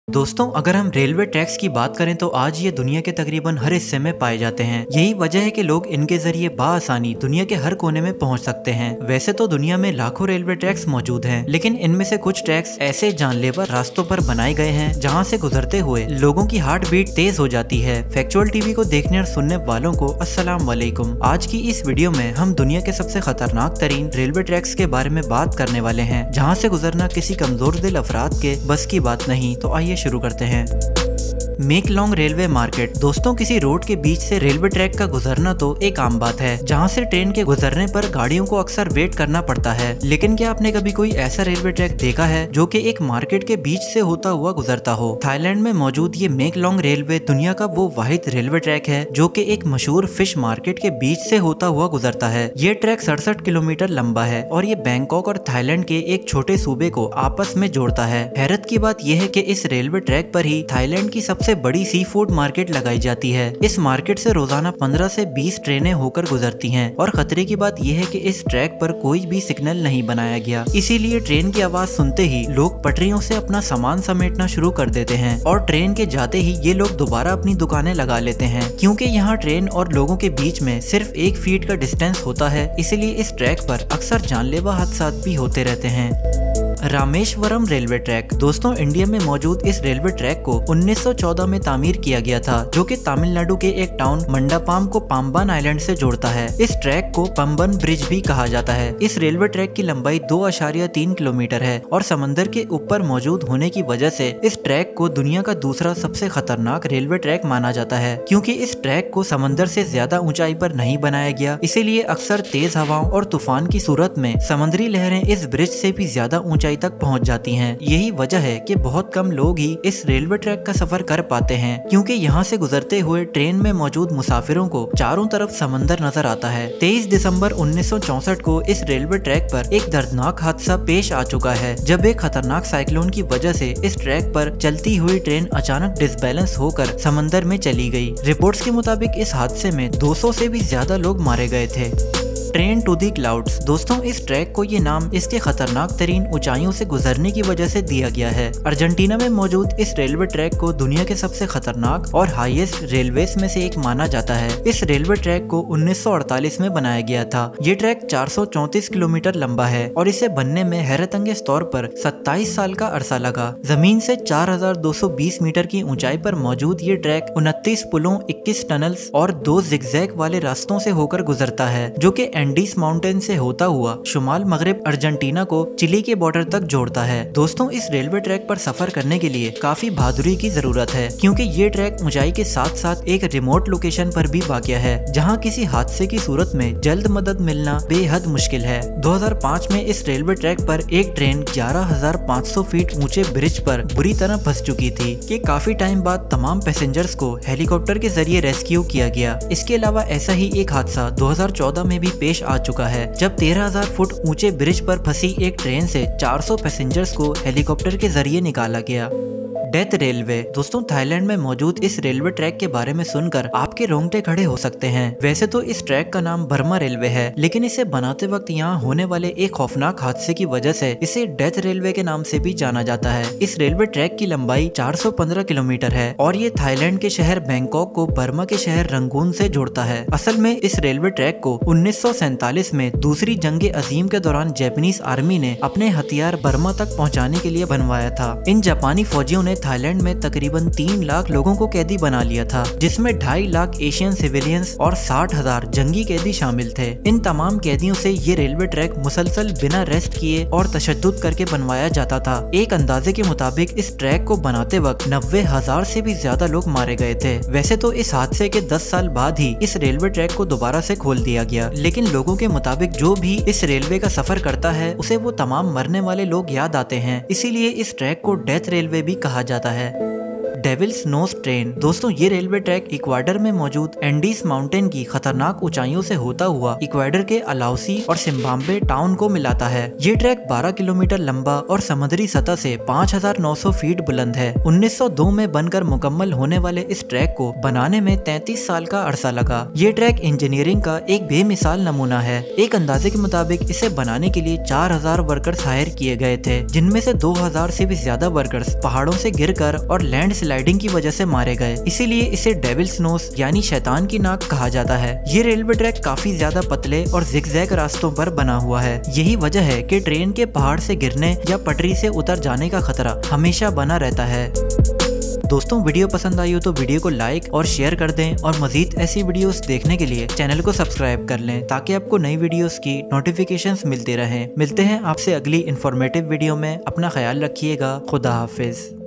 दोस्तों, अगर हम रेलवे ट्रैक्स की बात करें तो आज ये दुनिया के तकरीबन हर हिस्से में पाए जाते हैं। यही वजह है कि लोग इनके जरिए बाआसानी दुनिया के हर कोने में पहुंच सकते हैं। वैसे तो दुनिया में लाखों रेलवे ट्रैक्स मौजूद हैं, लेकिन इनमें से कुछ ट्रैक्स ऐसे जानलेवा रास्तों पर बनाए गए हैं जहां से गुजरते हुए लोगों की हार्ट बीट तेज हो जाती है। फैक्चुअल टीवी को देखने और सुनने वालों को अस्सलाम वालेकुम। आज की इस वीडियो में हम दुनिया के सबसे खतरनाक तरीन रेलवे ट्रैक्स के बारे में बात करने वाले हैं, जहाँ से गुजरना किसी कमजोर दिल अफराद के बस की बात नहीं। तो आइए शुरू करते हैं। मेकलोंग रेलवे मार्केट। दोस्तों, किसी रोड के बीच से रेलवे ट्रैक का गुजरना तो एक आम बात है, जहां से ट्रेन के गुजरने पर गाड़ियों को अक्सर वेट करना पड़ता है। लेकिन क्या आपने कभी कोई ऐसा रेलवे ट्रैक देखा है जो कि एक मार्केट के बीच से होता हुआ गुजरता हो? थाईलैंड में मौजूद ये मेकलोंग रेलवे दुनिया का वो वाहिद रेलवे ट्रैक है जो कि एक मशहूर फिश मार्केट के बीच से होता हुआ गुजरता है। ये ट्रैक 67 किलोमीटर लंबा है और ये बैंकॉक और थाईलैंड के एक छोटे सूबे को आपस में जोड़ता है। हैरत की बात यह है कि इस रेलवे ट्रैक पर ही थाईलैंड की सबसे बड़ी सी फूड मार्केट लगाई जाती है। इस मार्केट से रोजाना 15 से 20 ट्रेनें होकर गुजरती हैं और खतरे की बात यह है कि इस ट्रैक पर कोई भी सिग्नल नहीं बनाया गया, इसीलिए ट्रेन की आवाज सुनते ही लोग पटरियों से अपना सामान समेटना शुरू कर देते हैं और ट्रेन के जाते ही ये लोग दोबारा अपनी दुकानें लगा लेते हैं। क्योंकि यहाँ ट्रेन और लोगों के बीच में सिर्फ 1 फीट का डिस्टेंस होता है, इसीलिए इस ट्रैक पर अक्सर जानलेवा हादसा भी होते रहते हैं। Rameswaram railway track. दोस्तों, इंडिया में मौजूद इस रेलवे ट्रैक को 1914 में तामीर किया गया था, जो कि तमिलनाडु के एक टाउन मंडापाम को पाम्बन आइलैंड से जोड़ता है। इस ट्रैक को पंबन ब्रिज भी कहा जाता है। इस रेलवे ट्रैक की लंबाई 2.3 किलोमीटर है और समंदर के ऊपर मौजूद होने की वजह से इस ट्रैक को दुनिया का दूसरा सबसे खतरनाक रेलवे ट्रैक माना जाता है। क्योंकि इस ट्रैक को समंदर से ज्यादा ऊंचाई पर नहीं बनाया गया, इसीलिए अक्सर तेज हवाओं और तूफान की सूरत में समुद्री लहरें इस ब्रिज से भी ज्यादा ऊंचाई तक पहुंच जाती हैं। यही वजह है कि बहुत कम लोग ही इस रेलवे ट्रैक का सफर कर पाते हैं, क्योंकि यहाँ से गुजरते हुए ट्रेन में मौजूद मुसाफिरों को चारों तरफ समंदर नजर आता है। 23 दिसंबर 1964 को इस रेलवे ट्रैक पर एक दर्दनाक हादसा पेश आ चुका है, जब एक खतरनाक साइक्लोन की वजह से इस ट्रैक पर चलती हुई ट्रेन अचानक डिसबैलेंस होकर समंदर में चली गई। रिपोर्ट्स के मुताबिक इस हादसे में 200 से भी ज्यादा लोग मारे गए थे। Train to the clouds. दोस्तों, इस ट्रैक को ये नाम इसके खतरनाक तरीन ऊंचाइयों से गुजरने की वजह से दिया गया है। अर्जेंटीना में मौजूद इस रेलवे ट्रैक को दुनिया के सबसे खतरनाक और हाईएस्ट रेलवेज में से एक माना जाता है। इस रेलवे ट्रैक को 1948 में बनाया गया था। ये ट्रैक 434 किलोमीटर लंबा है और इसे बनने में हैरतअंगेज तौर पर 27 साल का अरसा लगा। जमीन से 4220 मीटर की ऊंचाई पर मौजूद ये ट्रैक 29 पुलों, 21 टनल्स और 2 जिगजैग वाले रास्तों से होकर गुजरता है, जो कि एंडीज माउंटेन से होता हुआ शुमाल मगरिब अर्जेंटीना को चिली के बॉर्डर तक जोड़ता है। दोस्तों, इस रेलवे ट्रैक पर सफर करने के लिए काफी बहादुरी की जरूरत है, क्योंकि ये ट्रैक ऊंचाई के साथ साथ एक रिमोट लोकेशन पर भी वाक़या है, जहां किसी हादसे की सूरत में जल्द मदद मिलना बेहद मुश्किल है। 2005 में इस रेलवे ट्रैक पर एक ट्रेन 11,500 फीट ऊंचे ब्रिज पर बुरी तरह फंस चुकी थी कि काफी टाइम बाद तमाम पैसेंजर्स को हेलीकॉप्टर के जरिए रेस्क्यू किया गया। इसके अलावा ऐसा ही एक हादसा 2014 में भी पेश आ चुका है, जब 13,000 फुट ऊंचे ब्रिज पर फंसी एक ट्रेन से 400 पैसेंजर्स को हेलीकॉप्टर के जरिए निकाला गया। Death railway. दोस्तों, थाईलैंड में मौजूद इस रेलवे ट्रैक के बारे में सुनकर आपके रोंगटे खड़े हो सकते हैं। वैसे तो इस ट्रैक का नाम बर्मा रेलवे है, लेकिन इसे बनाते वक्त यहाँ होने वाले एक खौफनाक हादसे की वजह से इसे डेथ रेलवे के नाम से भी जाना जाता है। इस रेलवे ट्रैक की लंबाई 415 किलोमीटर है और ये थाईलैंड के शहर बैंकॉक को बर्मा के शहर रंगून से जोड़ता है। असल में इस रेलवे ट्रैक को 1947 में दूसरी जंग अजीम के दौरान जापानीज आर्मी ने अपने हथियार बर्मा तक पहुँचाने के लिए बनवाया था। इन जापानी फौजियों ने थाईलैंड में तकरीबन 3 लाख लोगों को कैदी बना लिया था, जिसमें 2.5 लाख एशियन सिविलियंस और 60,000 जंगी कैदी शामिल थे। इन तमाम कैदियों से ये रेलवे ट्रैक मुसलसल बिना रेस्ट किए और तशद्दुद करके बनवाया जाता था। एक अंदाजे के मुताबिक इस ट्रैक को बनाते वक्त 90,000 से भी ज्यादा लोग मारे गए थे। वैसे तो इस हादसे के 10 साल बाद ही इस रेलवे ट्रैक को दोबारा से खोल दिया गया, लेकिन लोगों के मुताबिक जो भी इस रेलवे का सफर करता है उसे वो तमाम मरने वाले लोग याद आते हैं, इसीलिए इस ट्रैक को डेथ रेलवे भी कहा जाता है। Devil's nose train. दोस्तों ये रेलवे ट्रैक इक्वाडर में मौजूद एंडीज माउंटेन की खतरनाक ऊंचाइयों से होता हुआ इक्वाडर के अलाउसी और सिम्बाब्वे टाउन को मिलाता है। ये ट्रैक 12 किलोमीटर लंबा और समुद्री सतह से 5,900 फीट बुलंद है। 1902 में बनकर मुकम्मल होने वाले इस ट्रैक को बनाने में 33 साल का अरसा लगा। ये ट्रैक इंजीनियरिंग का एक बेमिसाल नमूना है। एक अंदाजे के मुताबिक इसे बनाने के लिए 4,000 वर्कर्स हायर किए गए थे, जिनमें से 2,000 से भी ज्यादा वर्कर्स पहाड़ों से गिरकर और लैंड स्लाइडिंग की वजह से मारे गए। इसीलिए इसे डेविल्स नोज यानी शैतान की नाक कहा जाता है। ये रेलवे ट्रैक काफी ज्यादा पतले और जिगजैग रास्तों पर बना हुआ है। यही वजह है कि ट्रेन के पहाड़ से गिरने या पटरी से उतर जाने का खतरा हमेशा बना रहता है। दोस्तों वीडियो पसंद आई हो तो वीडियो को लाइक और शेयर कर दें और मजीद ऐसी वीडियोस देखने के लिए चैनल को सब्सक्राइब कर लें ताकि आपको नई वीडियोस की नोटिफिकेशंस मिलते रहें। मिलते हैं आपसे अगली इंफॉर्मेटिव वीडियो में। अपना ख्याल रखिएगा। खुदा हाफिज।